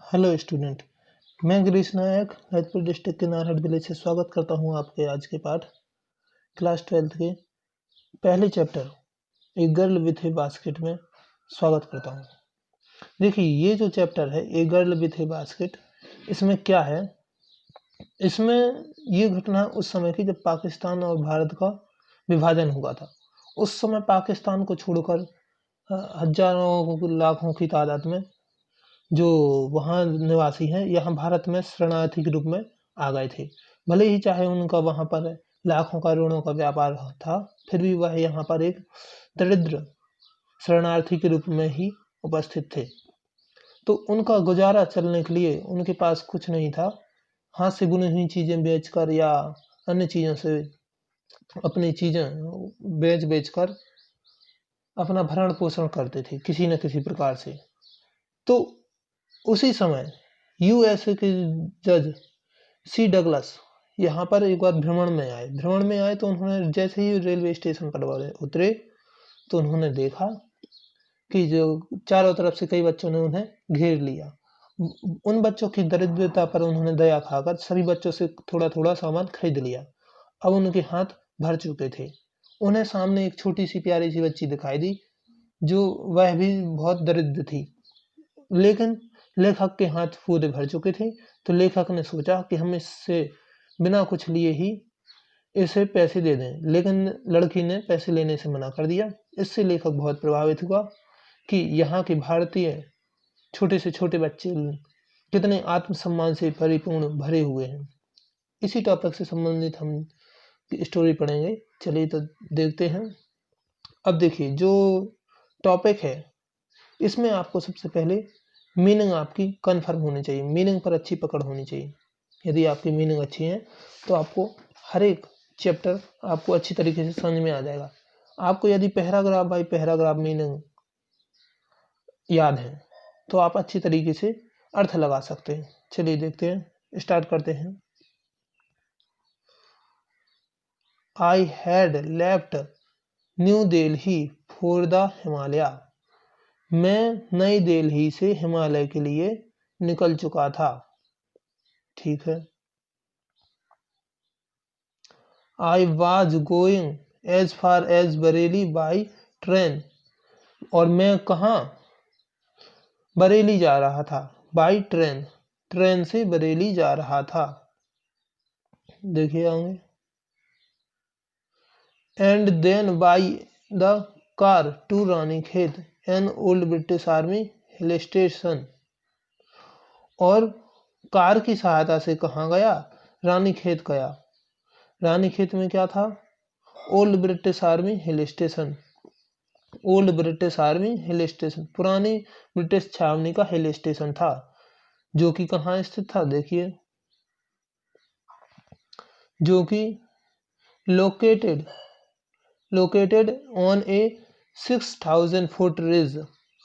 Hello student. मैं गिरीश नायक Lalitpur district के नारहट village से स्वागत करता हूं आपके आज के पाठ क्लास 12th के पहले chapter a girl with A basket में स्वागत करता हूं। देखिए, ये जो चैप्टर है a girl with A basket, इसमें क्या है, इसमें ये घटना उस समय की जब पाकिस्तान और भारत का विभाजन हुआ था। उस समय पाकिस्तान को छोड़कर हजारों लाखों की तादाद में जो वहाँ निवासी हैं यहाँ भारत में शरणार्थी के रूप में आ गए थे। भले ही चाहे उनका वहाँ पर लाखों करोड़ों का व्यापार था, फिर भी वह यहाँ पर एक दरिद्र शरणार्थी के रूप में ही उपस्थित थे। तो उनका गुजारा चलने के लिए उनके पास कुछ नहीं था। हाथ से बुनी हुई चीज़ें बेचकर या अन्य चीज़ों से अपनी चीज़ें बेच कर अपना भरण पोषण करते थे किसी न किसी प्रकार से। तो उसी समय यूएसए के जज सी डगलस यहाँ पर एक बार भ्रमण में आए तो उन्होंने जैसे ही रेलवे स्टेशन पर उतरे तो उन्होंने देखा कि जो चारों तरफ से कई बच्चों ने उन्हें घेर लिया। उन बच्चों की दरिद्रता पर उन्होंने दया खाकर सभी बच्चों से थोड़ा थोड़ा सामान खरीद लिया। अब उनके हाथ भर चुके थे। उन्हें सामने एक छोटी सी प्यारी सी बच्ची दिखाई दी, जो वह भी बहुत दरिद्र थी, लेकिन लेखक के हाथ पूरे भर चुके थे। तो लेखक ने सोचा कि हम इससे बिना कुछ लिए ही इसे पैसे दे दें, लेकिन लड़की ने पैसे लेने से मना कर दिया। इससे लेखक बहुत प्रभावित हुआ कि यहाँ के भारतीय छोटे से छोटे बच्चे कितने आत्मसम्मान से परिपूर्ण भरे हुए हैं। इसी टॉपिक से संबंधित हम स्टोरी पढ़ेंगे। चलिए तो देखते हैं। अब देखिए, जो टॉपिक है इसमें आपको सबसे पहले मीनिंग आपकी कंफर्म होनी चाहिए, मीनिंग पर अच्छी पकड़ होनी चाहिए। यदि आपकी मीनिंग अच्छी है तो आपको हर एक चैप्टर आपको अच्छी तरीके से समझ में आ जाएगा। आपको यदि पैराग्राफ बाय पैराग्राफ मीनिंग याद है तो आप अच्छी तरीके से अर्थ लगा सकते हैं। चलिए देखते हैं, स्टार्ट करते हैं। I had left new Delhi for the Himalaya. मैं नई दिल्ली से हिमालय के लिए निकल चुका था। ठीक है। I was going as far as Bareilly by train. और मैं कहाँ, बरेली जा रहा था। बाई ट्रेन, ट्रेन से बरेली जा रहा था। देखिए आगे। And then by the car to Ranikhet an old British army hill station. और कार की सहायता से कहाँ गया, रानीखेत गया। रानीखेत में क्या था, old British army hill station. Old British army hill station पुरानी ब्रिटिश छावनी का हिल स्टेशन था, जो कि कहाँ स्थित था, देखिए, जो कि located on a 6000 foot ridge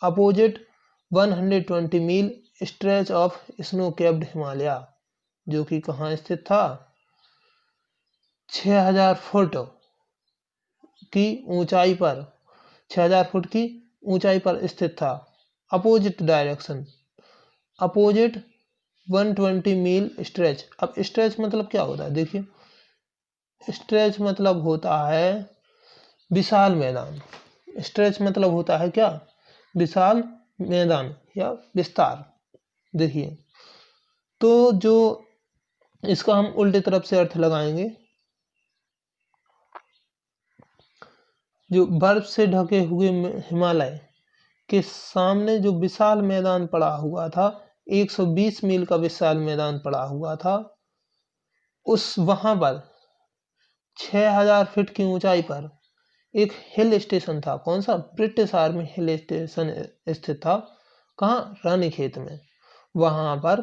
opposite 120 mile stretch of snow capped Himalaya. जो कि कहाँ स्थित था, 6000 फुट की ऊंचाई पर, 6000 फुट की ऊंचाई पर स्थित था। Opposite direction, opposite 120 mile stretch. अब स्ट्रेच मतलब क्या होता है, देखिए, स्ट्रेच मतलब होता है विशाल मैदान। स्ट्रेच मतलब होता है क्या, विशाल मैदान या विस्तार। देखिए, तो जो इसका हम उल्टे तरफ से अर्थ लगाएंगे, जो बर्फ से ढके हुए हिमालय के सामने जो विशाल मैदान पड़ा हुआ था, 120 मील का विशाल मैदान पड़ा हुआ था, उस वहां पर 6000 फीट की ऊंचाई पर एक हिल स्टेशन था। कौन सा, ब्रिटिश आर्मी हिल स्टेशन स्थित था। कहाँ, रानीखेत में। वहां पर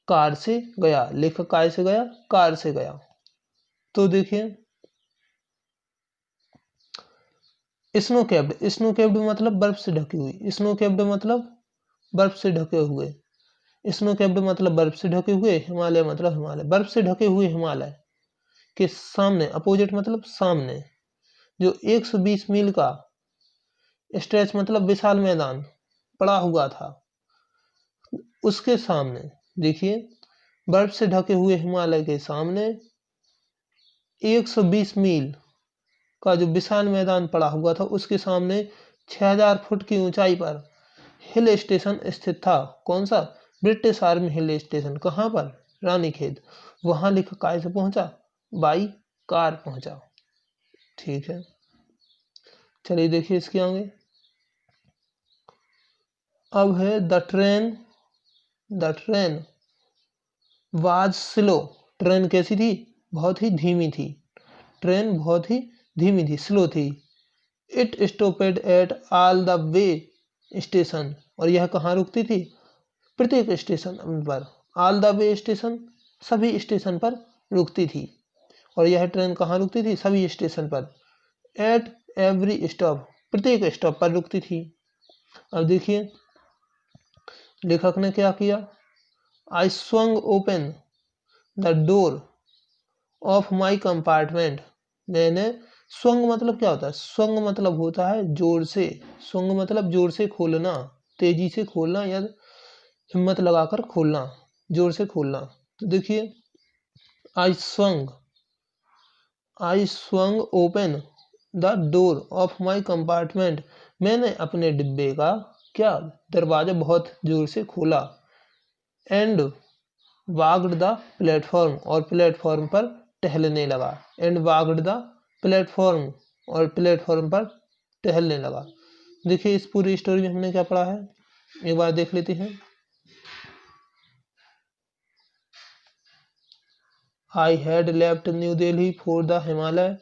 कार से गया। लेखक काय से गया, कार से गया। तो देखिए, स्नो कैप्ड मतलब बर्फ से ढकी हुई। स्नो कैप्ड मतलब बर्फ से ढके हुए। स्नो कैप्ड मतलब बर्फ से ढके हुए। हिमालय मतलब हिमालय, बर्फ से ढके हुए हिमालय के सामने, अपोजिट मतलब सामने, जो 120 मील का स्ट्रेच मतलब विशाल मैदान पड़ा हुआ था। उसके सामने देखिए, बर्फ से ढके हुए हिमालय के सामने 120 मील का जो विशाल मैदान पड़ा हुआ था, उसके सामने 6000 फुट की ऊंचाई पर हिल स्टेशन स्थित था। कौन सा? British army hill station. कहाँ पर? रानीखेत। वहां लेखक काय से पहुंचा? बाई कार पहुंचा। ठीक है, चलिए देखिए इसके आगे। अब है the train was slow. Train कैसी थी? बहुत ही धीमी थी। ट्रेन बहुत ही धीमी थी, स्लो थी। It stopped at all the way station. और यह कहाँ रुकती थी? प्रत्येक स्टेशन पर। ऑल द वे स्टेशन, सभी स्टेशन पर रुकती थी। और यह ट्रेन कहाँ रुकती थी? सभी स्टेशन पर। एट एवरी स्टॉप, प्रत्येक स्टॉप पर रुकती थी। अब देखिए लेखक ने क्या किया। I swung open the door of my compartment. मैंने, स्वंग मतलब क्या होता है? स्वंग मतलब होता है जोर से। स्वंग मतलब जोर से खोलना, तेजी से खोलना या हिम्मत लगाकर खोलना, जोर से खोलना। तो देखिए I swung open the door of my compartment. मैंने अपने डिब्बे का क्या? दरवाजा बहुत जोर से खोला। एंड वाग्ड द प्लेटफॉर्म, और प्लेटफॉर्म पर टहलने लगा। एंड वाग्ड द प्लेटफॉर्म, और प्लेटफॉर्म पर टहलने लगा। देखिए इस पूरी स्टोरी में हमने क्या पढ़ा है, एक बार देख लेते हैं। I had left new Delhi for the Himalaya.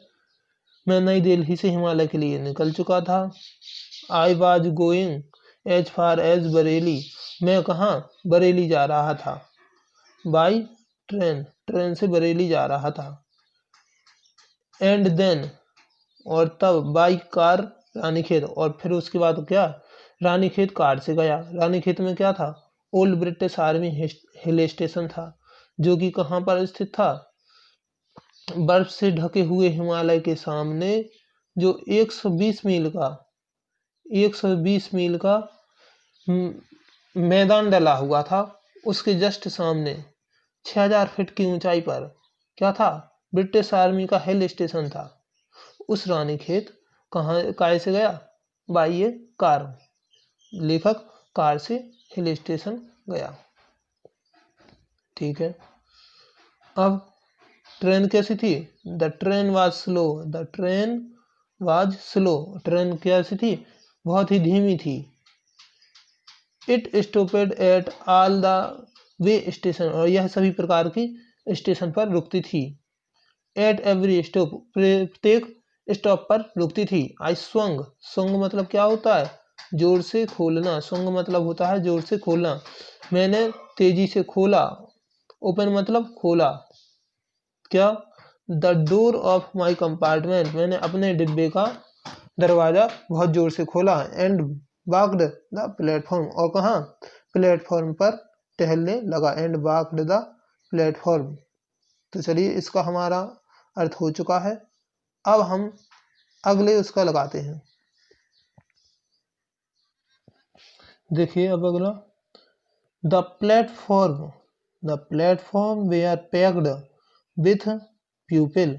मैं नई दिल्ली से हिमालय के लिए निकल चुका था। I was going as far as Bareilly. मैं कहाँ? बरेली जा रहा था। बाई ट्रेन, ट्रेन से बरेली जा रहा था। एंड देन, और तब बाई कार रानीखेत, और फिर उसके बाद क्या? रानीखेत कार से गया। रानीखेत में क्या था? Old British army hill station था, जो कि कहाँ पर स्थित था? बर्फ से ढके हुए हिमालय के सामने, जो 120 मील का 120 मील का मैदान डला हुआ था, उसके जस्ट सामने 6000 फीट की ऊंचाई पर क्या था? ब्रिटिश आर्मी का हिल स्टेशन था। उस रानीखेत कहाँ काय से गया? By A car. लेखक कार से हिल स्टेशन गया। ठीक है, अब ट्रेन कैसी थी? The train was slow. The train was slow, train कैसी थी? बहुत ही धीमी थी। It stopped at all the way station, और यह सभी प्रकार की स्टेशन पर रुकती थी। एट एवरी स्टॉप, प्रत्येक स्टॉप पर रुकती थी। आई स्वंग, स्वंग मतलब क्या होता है? जोर से खोलना। स्वंग मतलब होता है जोर से खोलना। मैंने तेजी से खोला। ओपन मतलब खोला। क्या? The door of my compartment, मैंने अपने डिब्बे का दरवाजा बहुत जोर से खोला। एंड वॉक्ड द प्लेटफॉर्म, और कहाँ? प्लेटफॉर्म पर टहलने लगा। And walked the platform. तो चलिए इसका हमारा अर्थ हो चुका है। अब हम अगले उसका लगाते हैं। देखिए अब अगला, the platform they are packed with people.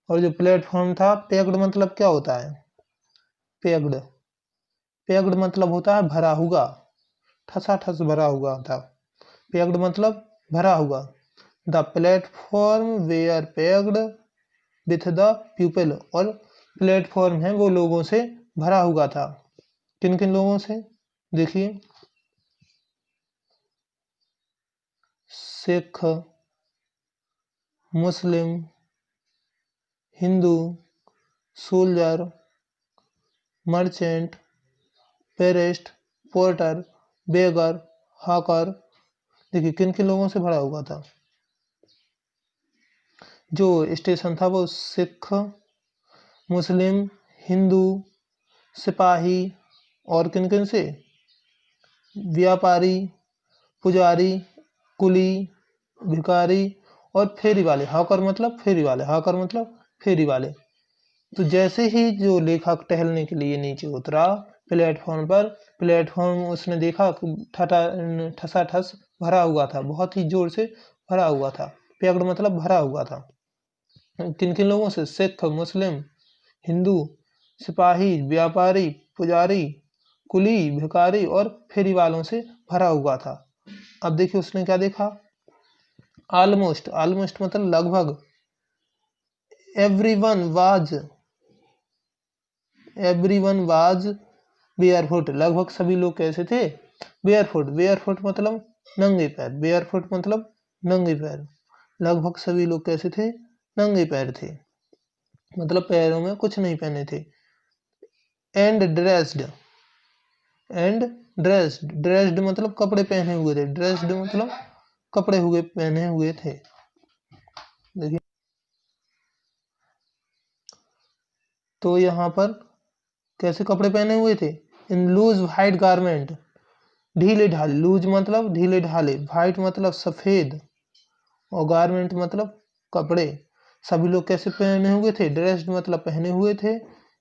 और जो प्लेटफॉर्म था, पैक्ड मतलब क्या होता है? पैक्ड, पैक्ड मतलब होता है भरा हुआ, ठसाठस भरा हुआ था। पैक्ड मतलब भरा हुआ। The platform they are packed with the people, और प्लेटफॉर्म है वो लोगों से भरा हुआ था। किन किन लोगों से? देखिए, Sikh, Muslim, Hindu, soldier, merchant, priest, porter, beggar, hawker. देखिए किन किन लोगों से भरा हुआ था। जो स्टेशन था वो सिख, मुस्लिम, हिंदू, सिपाही, और किन किन से? व्यापारी, पुजारी, कुली, भिखारी, और फेरी वाले। हॉकर मतलब फेरी वाले, हॉकर मतलब फेरी वाले। तो जैसे ही जो लेखक टहलने के लिए नीचे उतरा, प्लेटफॉर्म पर। प्लेटफॉर्म उसने देखा ठसाठस भरा हुआ था, बहुत ही जोर से भरा हुआ था। पैक्ड मतलब भरा हुआ था। किन किन लोगों से? सिख, मुस्लिम, हिंदू, सिपाही, व्यापारी, पुजारी, कुली, भिखारी और फेरी वालों से भरा हुआ था। अब देखिए उसने क्या देखा? ऑलमोस्ट, ऑलमोस्ट मतलब लगभग। एवरीवन वाज बेयरफुट, लगभग सभी लोग कैसे थे? बेयरफुट, बेयरफुट मतलब नंगे पैर, बेयरफुट मतलब नंगे पैर। लगभग सभी लोग कैसे थे? नंगे पैर थे, मतलब पैरों में कुछ नहीं पहने थे। And dressed, and dressed, dressed मतलब कपड़े पहने हुए थे, ड्रेस्ड मतलब कपड़े हुए पहने हुए थे। देखिए तो यहाँ पर कैसे कपड़े पहने हुए थे? इन लूज व्हाइट गारमेंट, ढीले ढाले, लूज मतलब ढीले ढाले, व्हाइट मतलब सफेद और गारमेंट मतलब कपड़े। सभी लोग कैसे पहने हुए थे? ड्रेस्ड मतलब पहने हुए थे,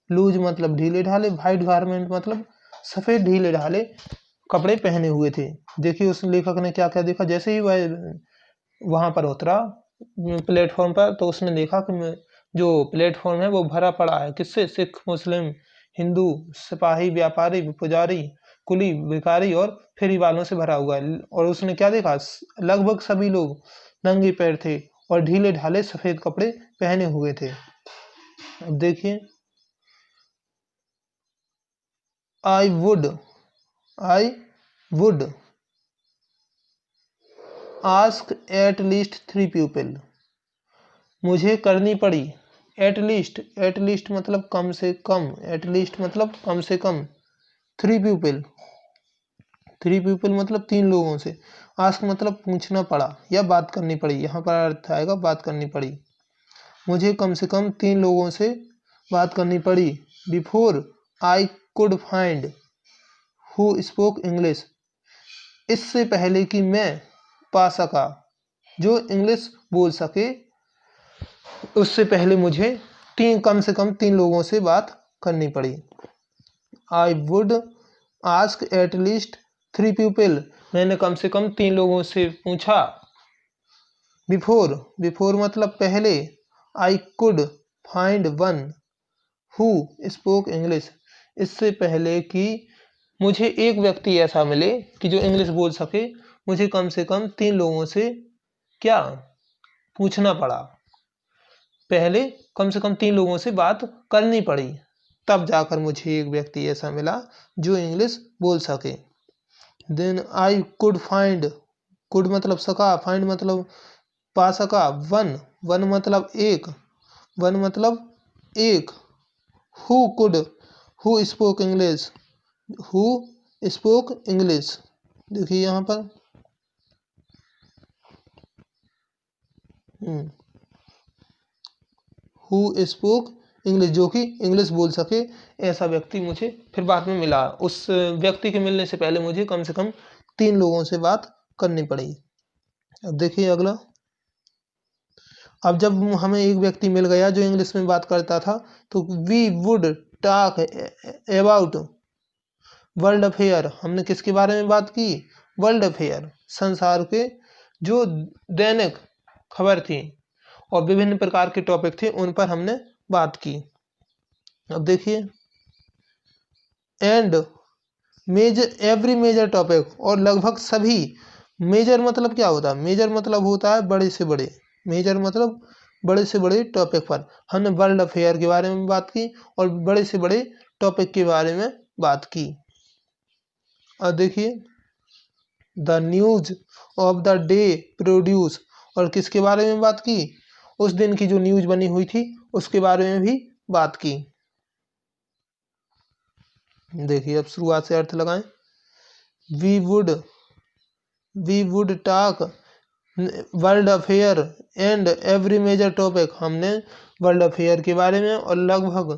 लूज मतलब ढीले ढाले, व्हाइट गारमेंट मतलब सफेद ढीले ढाले कपड़े पहने हुए थे। देखिए उस लेखक ने क्या क्या देखा। जैसे ही वह वहां पर उतरा प्लेटफॉर्म पर, तो उसने देखा कि जो प्लेटफॉर्म है वो भरा पड़ा है। किससे? सिख, मुस्लिम, हिंदू, सिपाही, व्यापारी, पुजारी, कुली, भिखारी और फेरी वालों से भरा हुआ है। और उसने क्या देखा? लगभग सभी लोग नंगे पैर थे और ढीले ढाले सफेद कपड़े पहने हुए थे। अब देखिए I would ask at least 3 people, मुझे करनी पड़ी। एट लीस्ट मतलब कम से कम, एट लीस्ट मतलब कम से कम। 3 पीपल, 3 पीपल मतलब 3 लोगों से। आस्क मतलब पूछना पड़ा या बात करनी पड़ी, यहाँ पर अर्थ आएगा बात करनी पड़ी। मुझे कम से कम 3 लोगों से बात करनी पड़ी। Before I could find who spoke English, इससे पहले कि मैं पा सका जो इंग्लिश बोल सके। उससे पहले मुझे कम से कम 3 लोगों से बात करनी पड़ी। I would ask at least 3 people, मैंने कम से कम 3 लोगों से पूछा। बिफोर मतलब पहले। आई could find one who spoke English, इससे पहले कि मुझे एक व्यक्ति ऐसा मिले कि जो इंग्लिश बोल सके, मुझे कम से कम 3 लोगों से क्या पूछना पड़ा। पहले कम से कम 3 लोगों से बात करनी पड़ी, तब जाकर मुझे एक व्यक्ति ऐसा मिला जो इंग्लिश बोल सके। Then I could find, could मतलब सका, फाइंड मतलब पा सका, वन मतलब एक, who spoke English, who spoke English. देखिए यहाँ पर हु स्पोक इंग्लिश, जो कि इंग्लिश बोल सके, ऐसा व्यक्ति मुझे फिर बाद में मिला। उस व्यक्ति के मिलने से पहले मुझे कम से कम 3 लोगों से बात करनी पड़ी। अब देखिए अगला। अब जब हमें एक व्यक्ति मिल गया जो इंग्लिश में बात करता था, तो we would talk about world affair, हमने किसके बारे में बात की? वर्ल्ड अफेयर, संसार के जो दैनिक खबर थी और विभिन्न प्रकार के टॉपिक थे, उन पर हमने बात की। अब देखिए एंड एवरी मेजर टॉपिक, और लगभग सभी। मेजर मतलब क्या होता है? मेजर मतलब होता है बड़े से बड़े, मेजर मतलब बड़े से बड़े टॉपिक पर हमने वर्ल्ड अफेयर के बारे में बात की और बड़े से बड़े टॉपिक के बारे में बात की। और देखिए the news of the day produce, और किसके बारे में बात की? उस दिन की जो न्यूज बनी हुई थी उसके बारे में भी बात की। देखिए अब शुरुआत से अर्थ लगाएं। We would talk world affair and every major topic, हमने वर्ल्ड अफेयर के बारे में और लगभग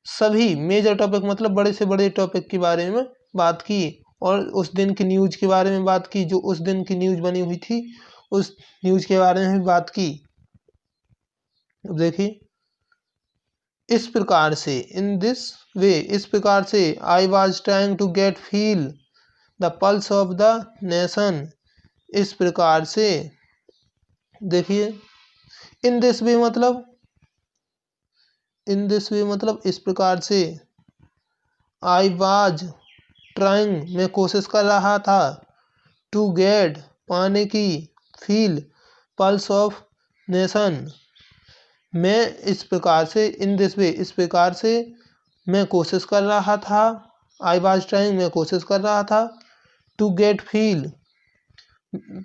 सभी मेजर टॉपिक मतलब बड़े से बड़े टॉपिक के बारे में बात की, और उस दिन की न्यूज के बारे में बात की, जो उस दिन की न्यूज बनी हुई थी उस न्यूज के बारे में भी बात की। अब देखिए इस प्रकार से, इन दिस वे, इस प्रकार से, I was trying to get feel the pulse of the nation, इस प्रकार से। देखिए, इन दिस वे मतलब, इन दिस वे मतलब इस प्रकार से, आई वॉज ट्राइंग मैं कोशिश कर रहा था, टू गेट पाने की, फील पल्स ऑफ नेशन मैं इस प्रकार से, इन दिस वे इस प्रकार से मैं कोशिश कर रहा था, आई वॉज ट्राइंग मैं कोशिश कर रहा था, टू गेट फील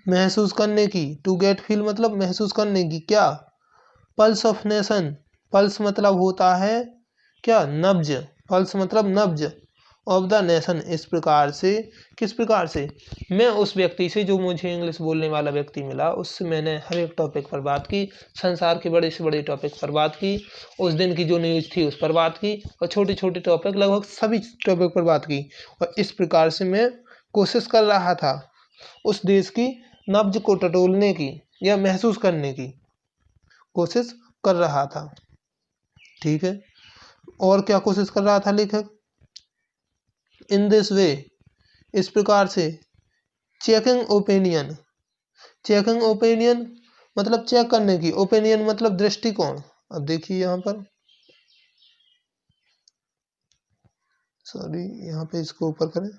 महसूस करने की, टू गेट फील मतलब महसूस करने की, क्या, पल्स ऑफ नेशन, पल्स मतलब होता है क्या, नब्ज, पल्स मतलब नब्ज, ऑफ द नेशन इस प्रकार से, किस प्रकार से, मैं उस व्यक्ति से, जो मुझे इंग्लिश बोलने वाला व्यक्ति मिला, उससे मैंने हर एक टॉपिक पर बात की, संसार के बड़े से बड़े टॉपिक पर बात की, उस दिन की जो न्यूज़ थी उस पर बात की, और छोटे छोटे टॉपिक लगभग सभी टॉपिक पर बात की, और इस प्रकार से मैं कोशिश कर रहा था उस देश की नब्ज को टटोलने की या महसूस करने की कोशिश कर रहा था। ठीक है, और क्या कोशिश कर रहा था लेखक, इन दिस वे इस प्रकार से, चेकिंग ओपिनियन, चेकिंग ओपिनियन मतलब चेक करने की, ओपिनियन मतलब दृष्टिकोण। अब देखिए यहाँ पर, सॉरी यहाँ पे इसको ऊपर करें,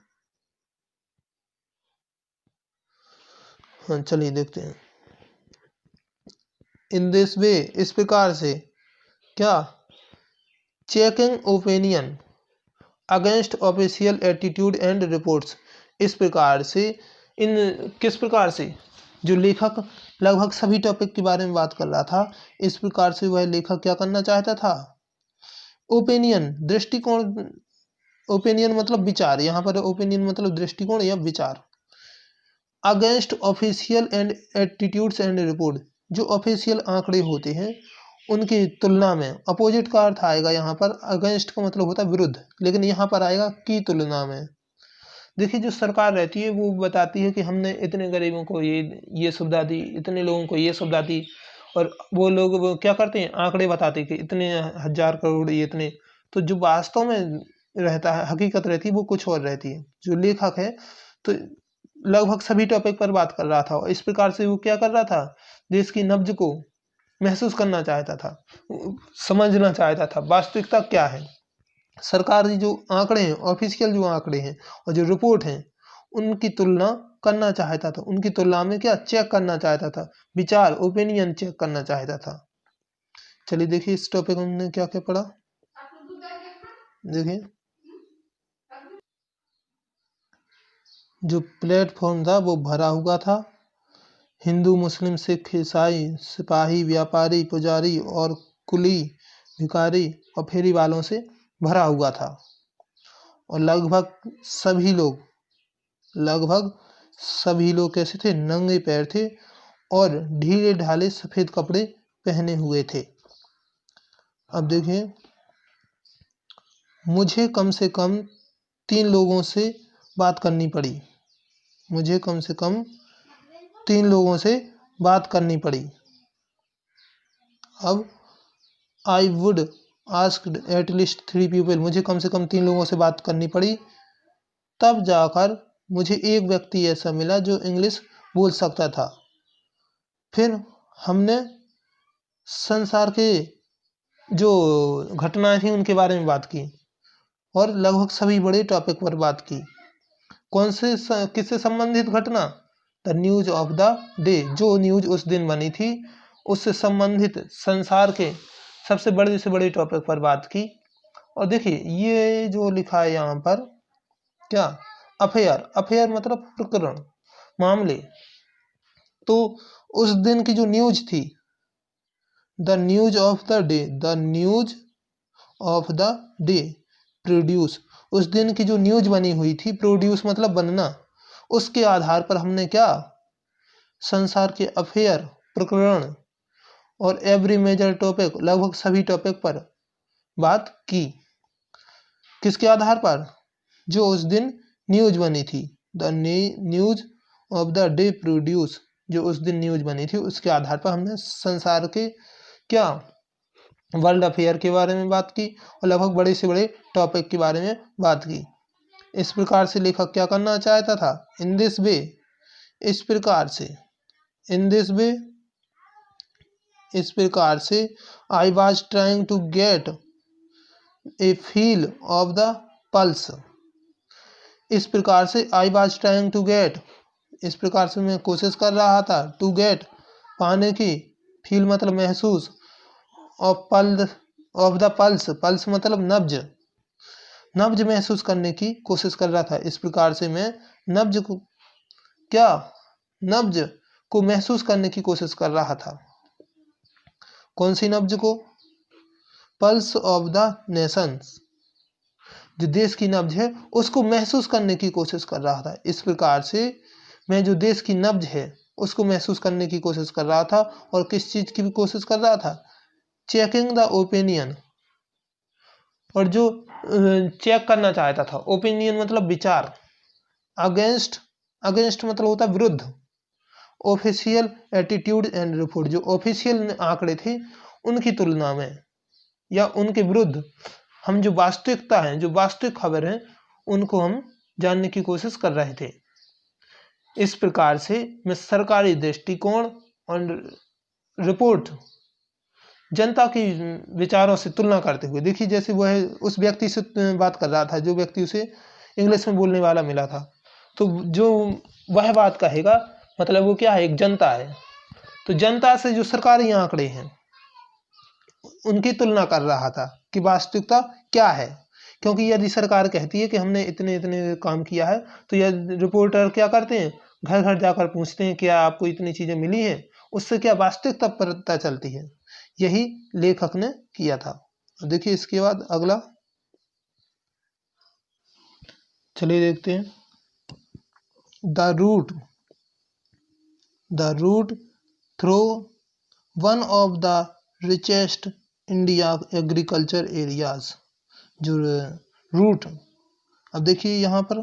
हाँ चलिए देखते हैं, इन दिस वे इस प्रकार से, क्या, checking opinion against official attitude and reports, इस प्रकार से, इन किस प्रकार से, जो लेखक लगभग सभी टॉपिक के बारे में बात कर रहा था, इस प्रकार से वह लेखक क्या करना चाहता था, ओपिनियन दृष्टिकोण, ओपिनियन मतलब विचार, यहाँ पर ओपिनियन मतलब दृष्टिकोण या विचार, against official and attitudes and report, जो ऑफिशियल आंकड़े होते हैं उनकी तुलना में, अपोजिट का अर्थ आएगा यहाँ पर, अगेंस्ट का मतलब होता है विरुद्ध, लेकिन यहाँ पर आएगा की तुलना में। देखिए, जो सरकार रहती है वो बताती है कि हमने इतने गरीबों को ये सुविधा दी, इतने लोगों को ये सुविधा दी, और वो लोग वो क्या करते हैं, आंकड़े बताते हैं कि इतने हजार करोड़, ये इतने, तो जो वास्तव में रहता है, हकीकत रहती है वो कुछ और रहती है। जो लेखक है तो लगभग सभी टॉपिक पर बात कर रहा था, और इस प्रकार से वो क्या कर रहा था, देश की नब्ज को महसूस करना चाहता था, समझना चाहता था वास्तविकता क्या है, सरकारी जो आंकड़े हैं, ऑफिशियल जो आंकड़े हैं और जो रिपोर्ट हैं, उनकी तुलना करना चाहता था, उनकी तुलना में क्या चेक करना चाहता था, विचार ओपिनियन चेक करना चाहता था। चलिए देखिए इस टॉपिक में हमने क्या क्या पढ़ा, देखिए जो प्लेटफॉर्म था वो भरा हुआ था, हिंदू मुस्लिम सिख ईसाई सिपाही व्यापारी पुजारी और कुली भिखारी और फेरी वालों से भरा हुआ था, और लगभग सभी लोग कैसे थे, नंगे पैर थे और ढीले ढाले सफेद कपड़े पहने हुए थे। अब देखिए, मुझे कम से कम 3 लोगों से बात करनी पड़ी, मुझे कम से कम 3 लोगों से बात करनी पड़ी। अब आई would asked at least 3 people, मुझे कम से कम 3 लोगों से बात करनी पड़ी, तब जाकर मुझे एक व्यक्ति ऐसा मिला जो इंग्लिश बोल सकता था। फिर हमने संसार के जो घटनाएं थी उनके बारे में बात की, और लगभग सभी बड़े टॉपिक पर बात की। कौन से किससे संबंधित घटना, the news of the day, जो न्यूज उस दिन बनी थी उससे संबंधित संसार के सबसे बड़े से बड़े टॉपिक पर बात की। और देखिए ये जो लिखा है यहाँ पर, क्या, अफेयर, अफेयर मतलब प्रकरण, मामले, तो उस दिन की जो न्यूज थी, the news of the day, the news of the day produce, उस दिन की जो न्यूज बनी हुई थी, प्रोड्यूस मतलब बनना, उसके आधार पर हमने क्या, संसार के अफेयर प्रकरण और एवरी मेजर टॉपिक, लगभग सभी टॉपिक पर बात की। किसके आधार पर, जो उस दिन न्यूज बनी थी, the news of the day produce, जो उस दिन न्यूज बनी थी उसके आधार पर हमने संसार के क्या, वर्ल्ड अफेयर के बारे में बात की और लगभग बड़े से बड़े टॉपिक के बारे में बात की। इस प्रकार से लेखक क्या करना चाहता था? इन दिस वे, इस प्रकार से, इन दिस वे, इस प्रकार से I was trying to get a feel of the pulse. इस प्रकार से I was trying to get, इस प्रकार से मैं कोशिश कर रहा था, टू गेट पाने की, फील मतलब महसूस, of pulse, of the pulse, pulse मतलब नब्ज, नब्ज महसूस करने की कोशिश कर रहा था। इस प्रकार से मैं नब्ज को, क्या, नब्ज को महसूस करने की कोशिश कर रहा था। कौन सी नब्ज को? पल्स ऑफ द नेशंस, जो देश की नब्ज है उसको महसूस करने की कोशिश कर रहा था। इस प्रकार से मैं जो देश की नब्ज है उसको महसूस करने की कोशिश कर रहा था। और किस चीज की भी कोशिश कर रहा था? चेकिंग द ओपिनियन, और जो चेक करना चाहता था, ओपिनियन मतलब विचार, अगेंस्ट, अगेंस्ट मतलब होता है विरुद्ध, ऑफिशियल एटीट्यूड एंड रिपोर्ट, जो ऑफिशियल आंकड़े थे उनकी तुलना में या उनके विरुद्ध हम जो वास्तविकता है, जो वास्तविक खबर है, उनको हम जानने की कोशिश कर रहे थे। इस प्रकार से मैं सरकारी दृष्टिकोण और रिपोर्ट जनता की विचारों से तुलना करते हुए, देखिए जैसे वह उस व्यक्ति से बात कर रहा था, जो व्यक्ति उसे इंग्लिश में बोलने वाला मिला था, तो जो वह बात कहेगा मतलब वो क्या है? एक जनता है। तो जनता से जो सरकारी आंकड़े हैं उनकी तुलना कर रहा था कि वास्तविकता क्या है। क्योंकि यदि सरकार कहती है कि हमने इतने इतने काम किया है, तो यह रिपोर्टर क्या करते हैं? घर घर जाकर पूछते हैं क्या आपको इतनी चीजें मिली हैं? उससे क्या वास्तविकता पता चलती है। यही लेखक ने किया था। देखिए इसके बाद अगला, चलिए देखते हैं। The route, the route through one of the richest India agriculture areas, जो रूट, अब देखिए यहाँ पर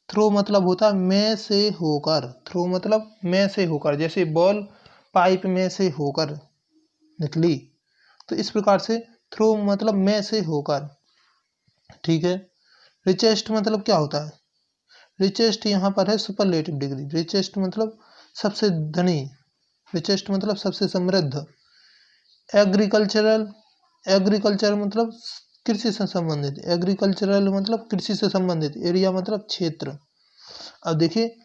थ्रो मतलब होता है में से होकर, थ्रो मतलब में से होकर, जैसे बॉल पाइप में से होकर निकली, तो इस प्रकार से थ्रो मतलब में से होकर, ठीक है। रिचेस्ट मतलब क्या होता है? रिचेस्ट यहाँ पर है सुपरलेटिव डिग्री, रिचेस्ट मतलब सबसे धनी, रिचेस्ट मतलब सबसे समृद्ध। एग्रीकल्चरल, एग्रीकल्चर मतलब कृषि से संबंधित, एग्रीकल्चरल मतलब कृषि से संबंधित, एरिया मतलब क्षेत्र। अब देखिए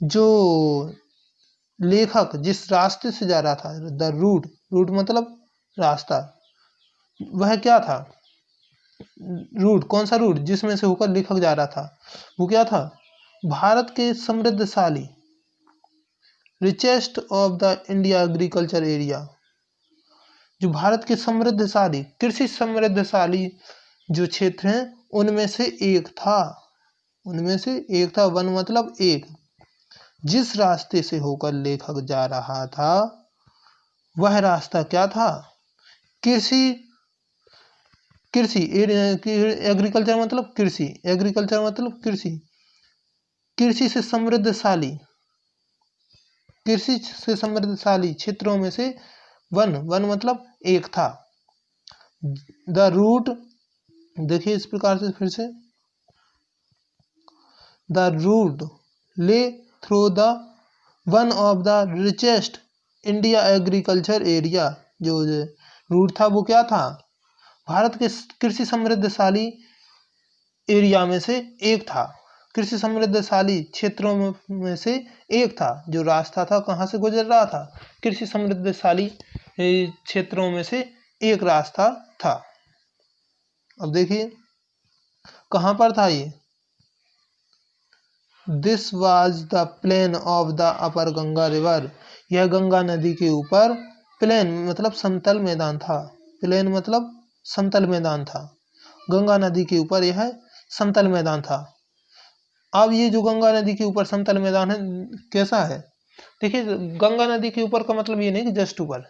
जो लेखक जिस रास्ते से जा रहा था, द रूट, रूट मतलब रास्ता, वह क्या था? रूट, कौन सा रूट जिसमें से होकर लेखक जा रहा था? वो क्या था? भारत के समृद्धशाली, richest of the India agriculture area, जो भारत के समृद्धशाली, कृषि समृद्धशाली जो क्षेत्र हैं उनमें से एक था, उनमें से एक था। वन मतलब एक। जिस रास्ते से होकर लेखक जा रहा था वह रास्ता क्या था? कृषि, कृषि, एग्रीकल्चर मतलब कृषि, एग्रीकल्चर मतलब कृषि, कृषि से समृद्धशाली, कृषि से समृद्धशाली क्षेत्रों में से वन, वन मतलब एक था। द रूट, देखिए इस प्रकार से फिर से, द रूट ले through the one of the richest India agriculture area, जो रूट था वो क्या था? भारत के कृषि समृद्धशाली एरिया में से एक था, कृषि समृद्धशाली क्षेत्रों में से एक था। जो रास्ता था कहाँ से गुजर रहा था? कृषि समृद्धशाली क्षेत्रों में से एक रास्ता था। अब देखिए कहाँ पर था ये? This was the plain of the upper Ganga river, यह गंगा नदी के ऊपर, प्लेन मतलब समतल मैदान था, प्लेन मतलब समतल मैदान था, गंगा नदी के ऊपर यह समतल मैदान था। अब ये जो गंगा नदी के ऊपर समतल मैदान है कैसा है? देखिए गंगा नदी के ऊपर का मतलब ये नहीं कि जस्ट ऊपर,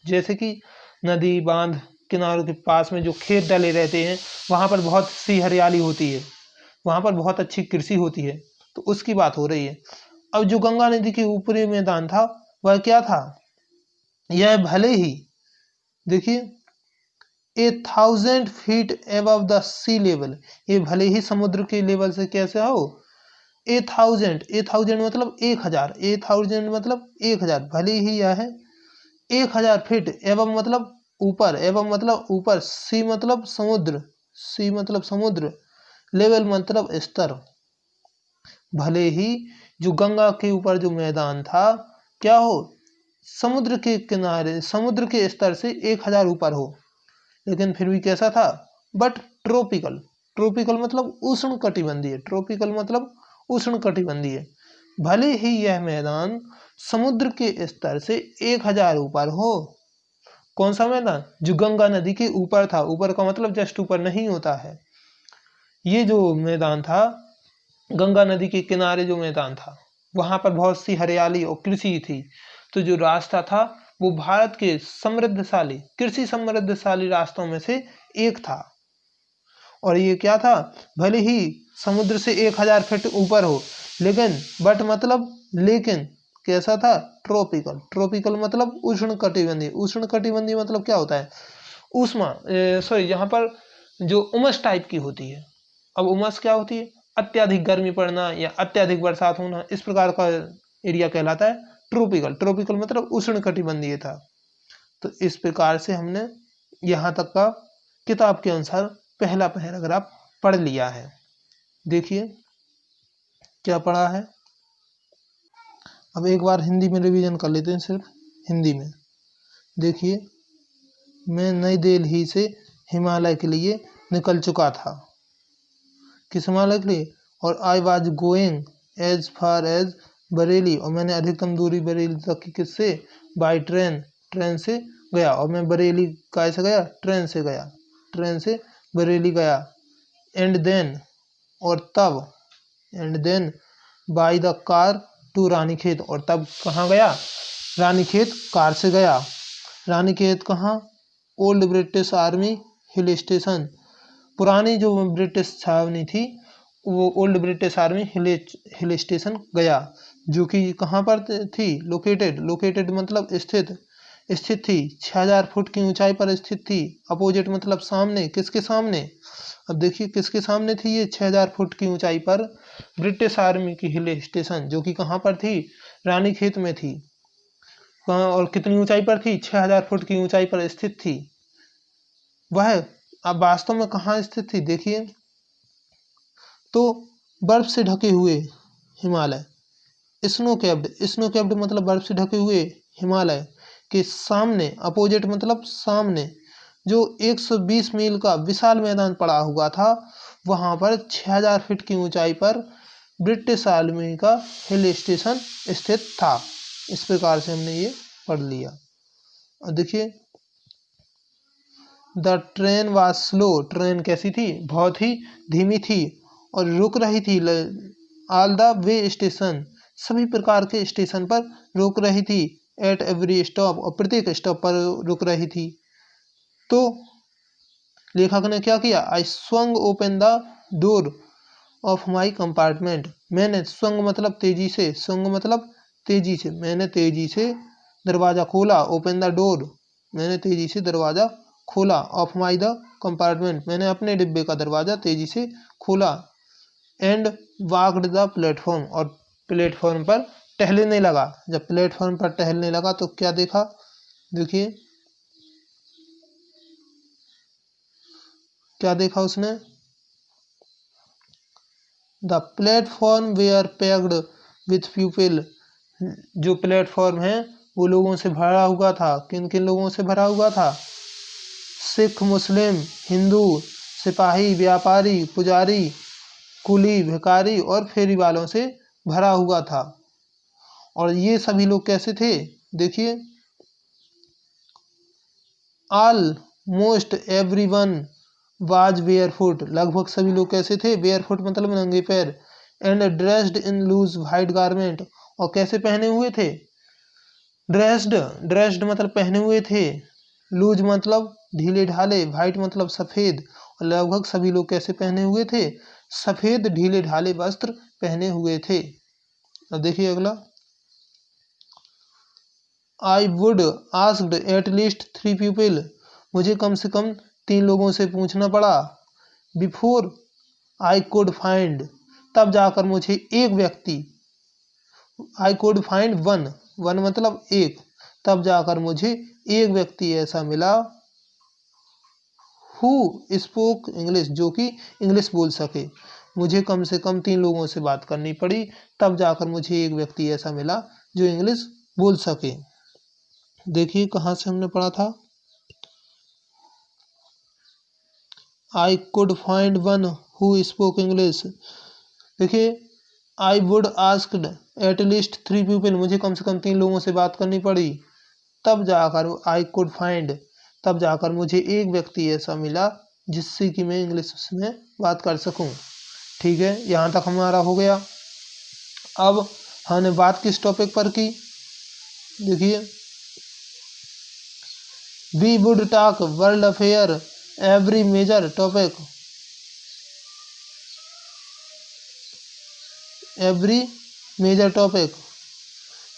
जैसे कि नदी बांध किनारों के पास में जो खेत डले रहते हैं वहां पर बहुत सी हरियाली होती है, वहां पर बहुत अच्छी कृषि होती है, तो उसकी बात हो रही है। अब जो गंगा नदी के ऊपरी मैदान था वह क्या था? यह भले ही, देखिए 1000 feet above the sea level, ये भले ही समुद्र के लेवल से कैसे हो, 1000 मतलब 1000, 1000 मतलब 1000, भले ही यह है 1000 फीट, एवं मतलब ऊपर, एवं मतलब ऊपर, सी मतलब समुद्र, सी मतलब समुद्र, लेवल मतलब स्तर, भले ही जो गंगा के ऊपर जो मैदान था क्या हो, समुद्र के किनारे, समुद्र के स्तर से 1000 ऊपर हो, लेकिन फिर भी कैसा था, बट ट्रॉपिकल, ट्रॉपिकल मतलब उष्ण कटिबंधीय, ट्रॉपिकल मतलब उष्ण कटिबंधीय, भले ही यह मैदान समुद्र के स्तर से 1000 ऊपर हो। कौन सा मैदान, जो गंगा नदी के ऊपर था, ऊपर का मतलब जस्ट ऊपर नहीं होता है, ये जो मैदान था गंगा नदी के किनारे जो मैदान था, वहां पर बहुत सी हरियाली और कृषि थी, तो जो रास्ता था वो भारत के समृद्धशाली, कृषि समृद्धशाली रास्तों में से एक था। और ये क्या था, भले ही समुद्र से 1000 फीट ऊपर हो, लेकिन बट मतलब लेकिन कैसा था, ट्रॉपिकल, ट्रॉपिकल मतलब उष्ण कटिबंधीय, उष्ण कटिबंधीय मतलब क्या होता है, उष्मा, सॉरी यहाँ पर जो उमस टाइप की होती है। अब उमस क्या होती है, अत्यधिक गर्मी पड़ना या अत्यधिक बरसात होना, इस प्रकार का एरिया कहलाता है ट्रॉपिकल, ट्रॉपिकल मतलब उष्ण कटिबंधीय था। तो इस प्रकार से हमने यहाँ तक का किताब के अनुसार पहला पैराग्राफ पढ़ लिया है। देखिए क्या पढ़ा है, अब एक बार हिंदी में रिवीजन कर लेते हैं, सिर्फ हिंदी में। देखिए, मैं नई दिल्ली से हिमालय के लिए निकल चुका था, किस हिमालय के लिए, और I was going as far as Bareilly, और मैंने अधिकतम दूरी बरेली तक की किससे, बाई ट्रेन, ट्रेन से गया, और मैं बरेली कैसे गया, ट्रेन से गया, ट्रेन से बरेली गया। एंड देन, और तब, and then by the car to Ranikhet, और तब कहाँ गया, रानीखेत कार से गया। रानीखेत कहाँ, old British army hill station, पुरानी जो ब्रिटिश छावनी थी वो old British army hill station गया, जो कि कहाँ पर थी, लोकेटेड, लोकेटेड मतलब स्थित, स्थित थी, 6000 फुट की ऊंचाई पर स्थित थी। अपोजिट मतलब सामने, किसके सामने, अब देखिए किसके सामने थी ये 6000 फुट की ऊंचाई पर ब्रिटिश आर्मी की हिल स्टेशन, जो कि कहाँ पर थी, रानीखेत में थी। और कितनी ऊंचाई पर थी, 6000 फुट की ऊंचाई पर स्थित थी। वह अब वास्तव में कहाँ स्थित थी, देखिए तो बर्फ से ढके हुए Himalaya, snow capped, snow capped मतलब बर्फ से ढके हुए हिमालय के सामने, अपोजिट मतलब सामने, जो 120 मील का विशाल मैदान पड़ा हुआ था, वहां पर 6000 फीट की ऊंचाई पर ब्रिटिश आर्मी का हिल स्टेशन स्थित था। इस प्रकार से हमने ये पढ़ लिया। और देखिए, the train was slow, train कैसी थी, बहुत ही धीमी थी, और रुक रही थी, ऑल द वे स्टेशन, सभी प्रकार के स्टेशन पर रुक रही थी, एट एवरी स्टॉप, और प्रत्येक स्टॉप पर रुक रही थी। तो लेखक ने क्या किया, I swung open the door of my compartment, मैंने स्वंग मतलब तेजी से, स्वंग मतलब तेजी से, मैंने तेजी से दरवाजा खोला, ओपन द डोर, मैंने तेजी से दरवाजा खोला, ऑफ माई द कंपार्टमेंट, मैंने अपने डिब्बे का दरवाजा तेजी से खोला। एंड वॉकड द प्लेटफॉर्म, और प्लेटफॉर्म पर टहलने लगा। जब प्लेटफॉर्म पर टहलने लगा तो क्या देखा, देखिए क्या देखा उसने, the platform were packed with people, जो प्लेटफॉर्म है वो लोगों से भरा हुआ था। किन किन लोगों से भरा हुआ था, सिख, मुस्लिम, हिंदू, सिपाही, व्यापारी, पुजारी, कुली, भिखारी और फेरी वालों से भरा हुआ था। और ये सभी लोग कैसे थे, देखिए, ऑलमोस्ट एवरीवन वाज बेयरफुट, लगभग सभी लोग कैसे थे, बेयरफुट मतलब नंगे पैर, and dressed in loose white garment, और कैसे पहने हुए थे, ड्रेस्ड, ड्रेस्ड मतलब पहने हुए थे, लूज मतलब ढीले ढाले, वाइट मतलब सफेद, और लगभग सभी लोग कैसे पहने हुए थे, सफेद ढीले ढाले वस्त्र पहने हुए थे। अब देखिए अगला, आई would asked at least 3 people, मुझे कम से कम 3 लोगों से पूछना पड़ा। बिफोर आई कुड फाइंड, तब जाकर मुझे एक व्यक्ति, आई कुड फाइंड वन, वन मतलब एक, तब जाकर मुझे एक व्यक्ति ऐसा मिला हु स्पोक इंग्लिश, जो कि इंग्लिश बोल सके। मुझे कम से कम 3 लोगों से बात करनी पड़ी, तब जाकर मुझे एक व्यक्ति ऐसा मिला जो इंग्लिश बोल सके। देखिए कहाँ से हमने पढ़ा था, I could find one who spoke English. देखिए I would asked at least 3 people, मुझे कम से कम 3 लोगों से बात करनी पड़ी, तब जाकर आई कुड फाइंड, तब जाकर मुझे एक व्यक्ति ऐसा मिला जिससे कि मैं इंग्लिश में बात कर सकूं। ठीक है, यहाँ तक हमारा हो गया। अब हमने बात किस टॉपिक पर की, देखिए we would talk world affair every major topic, every major topic.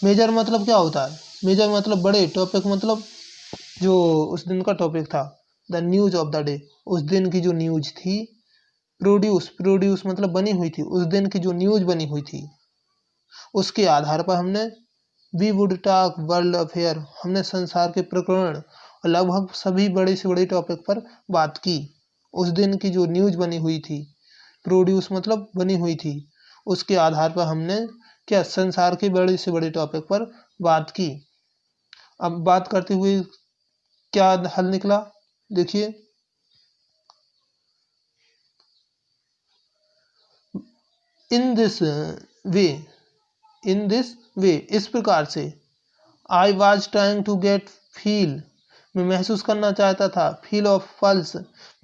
Major मतलब क्या होता है, मेजर मतलब बड़े, टॉपिक मतलब जो उस दिन का टॉपिक था, the news of the day, उस दिन की जो न्यूज थी। प्रोड्यूस, प्रोड्यूस मतलब बनी हुई थी, उस दिन की जो न्यूज बनी हुई थी उसके आधार पर हमने we would talk world affair, हमने संसार के प्रकरण और लगभग सभी बड़े से बड़े टॉपिक पर बात की। उस दिन की जो न्यूज बनी हुई थी, प्रोड्यूस मतलब बनी हुई थी, उसके आधार पर हमने क्या संसार के बड़े से बड़े टॉपिक पर बात की। अब बात करते हुए क्या हल निकला, देखिए in this way, in this way, इस प्रकार से। I was trying to get feel, मैं महसूस करना चाहता था, फील ऑफ पल्स,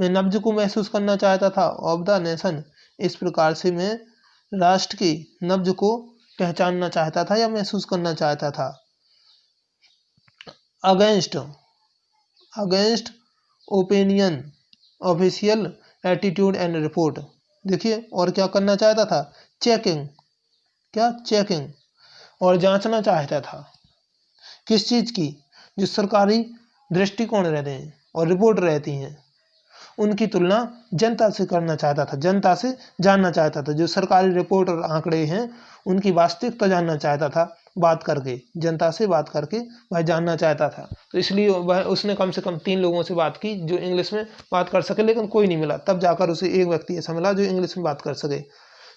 मैं नब्ज को महसूस करना चाहता था, ऑफ द नेशन, इस प्रकार से मैं राष्ट्र के नब्ज को पहचानना चाहता था या महसूस करना चाहता था। Against, against opinion official attitude and report. देखिए और क्या करना चाहता था, चेकिंग, क्या चेकिंग, और जांचना चाहता था किस चीज़ की, जो सरकारी दृष्टिकोण रहते हैं और रिपोर्ट रहती हैं उनकी तुलना जनता से करना चाहता था, जनता से जानना चाहता था, जो सरकारी रिपोर्ट और आंकड़े हैं उनकी वास्तविकता जानना चाहता था, बात करके, जनता से बात करके वह जानना चाहता था। तो इसलिए वह उसने कम से कम 3 लोगों से बात की जो इंग्लिश में बात कर सके, लेकिन कोई नहीं मिला, तब जाकर उसे एक व्यक्ति ऐसा मिला जो इंग्लिश में बात कर सके।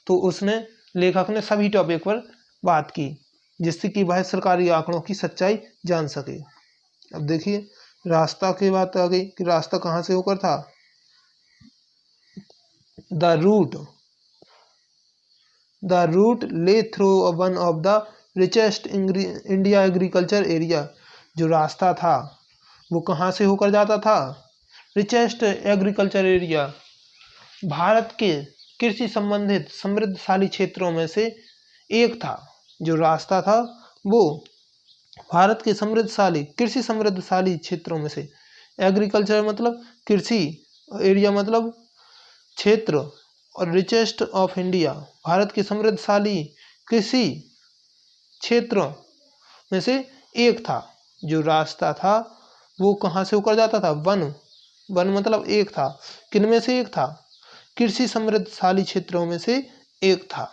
तो उसने, लेखक ने सभी टॉपिक पर बात की जिससे कि वह सरकारी आंकड़ों की सच्चाई जान सके। अब देखिए रास्ता की बात आ गई कि रास्ता कहाँ से होकर था, द रूट ले through one of the richest India agriculture area, जो रास्ता था वो कहाँ से होकर जाता था, रिचेस्ट एग्रीकल्चर एरिया, भारत के कृषि संबंधित समृद्धशाली क्षेत्रों में से एक था। जो रास्ता था वो भारत के समृद्धशाली, कृषि समृद्धशाली क्षेत्रों में से, एग्रीकल्चर मतलब कृषि, एरिया मतलब क्षेत्र, और रिचेस्ट ऑफ इंडिया, भारत के समृद्धशाली कृषि क्षेत्रों में से एक था। जो रास्ता था वो कहाँ से होकर जाता था, वन, वन मतलब एक था, किन में से एक था, कृषि समृद्धशाली क्षेत्रों में से एक था,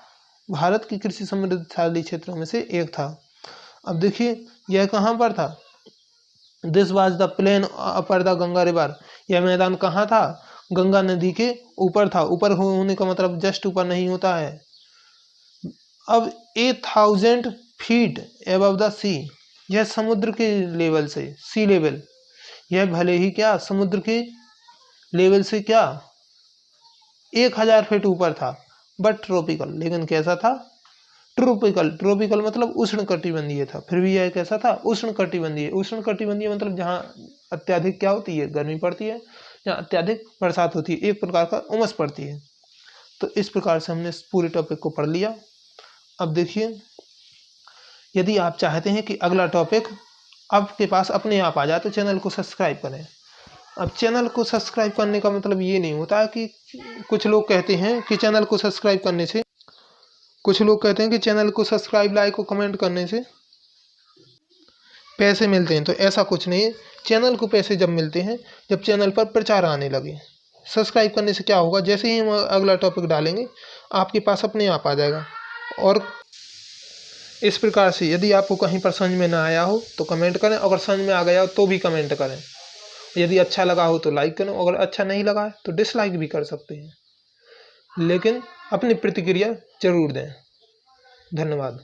भारत की कृषि समृद्धशाली क्षेत्रों में से एक था। अब देखिए यह कहाँ पर था, this was the plain upper the Ganga river, यह मैदान कहाँ था, गंगा नदी के ऊपर था। ऊपर होने का मतलब जस्ट ऊपर नहीं होता है। अब 8000 फीट एबव द सी, यह समुद्र के लेवल से, सी लेवल, यह भले ही क्या समुद्र के लेवल से क्या 1000 फीट ऊपर था, बट ट्रॉपिकल, लेकिन कैसा था, ट्रॉपिकल, ट्रॉपिकल मतलब उष्ण कटिबंधीय था। फिर भी यह कैसा था, उष्ण कटिबंधीय, उष्ण कटिबंधीय मतलब जहाँ अत्याधिक क्या होती है, गर्मी पड़ती है, जहाँ अत्याधिक बरसात होती है, एक प्रकार का उमस पड़ती है। तो इस प्रकार से हमने पूरे टॉपिक को पढ़ लिया। अब देखिए यदि आप चाहते हैं कि अगला टॉपिक आपके पास अपने आप आ जाए तो चैनल को सब्सक्राइब करें। अब चैनल को सब्सक्राइब करने का मतलब ये नहीं होता कि कुछ लोग कहते हैं कि चैनल को सब्सक्राइब करने से, कुछ लोग कहते हैं कि चैनल को सब्सक्राइब, लाइक और कमेंट करने से पैसे मिलते हैं, तो ऐसा कुछ नहीं है। चैनल को पैसे जब मिलते हैं जब चैनल पर प्रचार आने लगे। सब्सक्राइब करने से क्या होगा, जैसे ही हम अगला टॉपिक डालेंगे आपके पास अपने आप आ जाएगा। और इस प्रकार से यदि आपको कहीं पर समझ में ना आया हो तो कमेंट करें, अगर समझ में आ गया हो तो भी कमेंट करें। यदि अच्छा लगा हो तो लाइक करें, अगर अच्छा नहीं लगा है तो डिसलाइक भी कर सकते हैं, लेकिन अपनी प्रतिक्रिया जरूर दें। धन्यवाद।